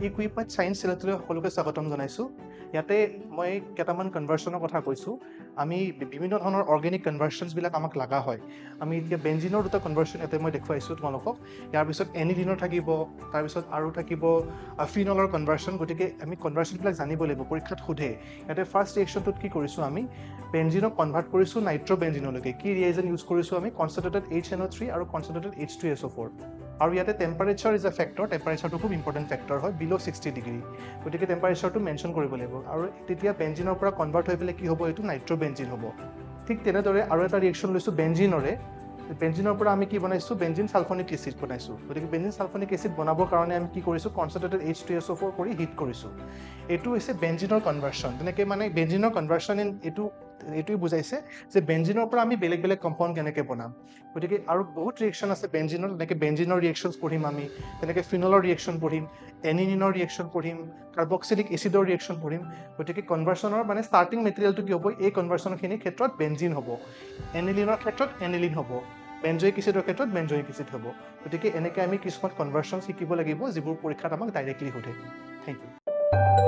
Equipped science চেনেলটোলৈ সকলোকে স্বাগতম জনাইছোঁ। ইয়াতে মই কেইটামান কনভাৰ্চনৰ কথা কৈছোঁ। আমি বিভিন্ন ধৰণৰ অৰ্গেনিক কনভাৰ্চনছবিলাক আমাক লগা হয়। আমি এতিয়া বেঞ্জিনৰ দুটা কনভাৰ্চন ইয়াতে মই দেখুৱাইছোঁ তোমালোকক। ইয়াৰ পিছত এনিলিনৰ থাকিব, তাৰপিছত আৰু থাকিব ফিনলৰ কনভাৰ্চন। গতিকে আমি কনভাৰ্চনবিলাক জানিব লাগিব, পৰীক্ষাত সোধে। ইয়াতে ফাৰ্ষ্ট ৰিয়েকশ্যনটোত কি কৰিছোঁ আমি, বেঞ্জিনক কনভাৰ্ট কৰিছোঁ নাইট্ৰ'বেঞ্জিনলৈকে। কি ৰিয়েজেণ্ট ইউজ কৰিছোঁ আমি, কনচেনট্ৰেটেড HNO3 আৰু কনচেনট্ৰেটেড H2SO4। আৰু ইয়াতে টেম্পাৰেচাৰ ইজ এ ফেক্টৰ। টেম্পাৰেচাৰটো খুব ইম্পৰ্টেণ্ট ফেক্টৰ হয়, বিল' 60 ডিগ্ৰী। গতিকে টেম্পাৰেচাৰটো মেনশ্যন কৰিব লাগিব। আৰু তেতিয়া বেঞ্জিনৰ পৰা কনভাৰ্ট হৈ পেলাই কি হ'ব, এইটো নাইট্ৰ'বেঞ্জিন হ'ব। ঠিক তেনেদৰে আৰু এটা ৰিয়েকশ্যন লৈছোঁ বেঞ্জিনৰে। বেঞ্জিনৰ পৰা আমি কি বনাইছোঁ, বেঞ্জিন ছালফনিক এচিড বনাইছোঁ। গতিকে বেঞ্জিন ছালফনিক এচিড বনাবৰ কাৰণে আমি কি কৰিছোঁ, কনচেনট্ৰেটেড H2SO4 কৰি হিট কৰিছোঁ। এইটো হৈছে বেঞ্জিনৰ কনভাৰ্চন। তেনেকৈ মানে বেঞ্জিনৰ কনভাৰ্চন এইটোৱে বুজাইছে যে বেঞ্জিনৰ পৰা আমি বেলেগ বেলেগ কম্পাউণ্ড কেনেকৈ বনাম। গতিকে আৰু বহুত ৰিয়েকশ্যন আছে বেঞ্জিনৰ, তেনেকৈ বেঞ্জিনৰ ৰিয়েকশ্যনছ পঢ়িম আমি, তেনেকৈ ফিনলৰ ৰিয়েকশ্যন পঢ়িম, এনিলিনৰ ৰিয়েকশ্যন পঢ়িম, কাৰ্বক্সিলিক এচিডৰ ৰিয়েকশ্যন পঢ়িম। গতিকে কনভাৰ্চনৰ মানে ষ্টাৰ্টিং মেটেৰিয়েলটো কি হ'ব, এই কনভাৰ্চনখিনিৰ ক্ষেত্ৰত বেঞ্জিন হ'ব, এনিলিনৰ ক্ষেত্ৰত এনিলিন হ'ব, বেঞ্জয়িক এচিডৰ ক্ষেত্ৰত বেঞ্জয়িক এচিড হ'ব। গতিকে এনেকৈ আমি কিছুমান কনভাৰ্চন শিকিব লাগিব যিবোৰ পৰীক্ষাত আমাক ডাইৰেক্টলি সোধে। Thank U.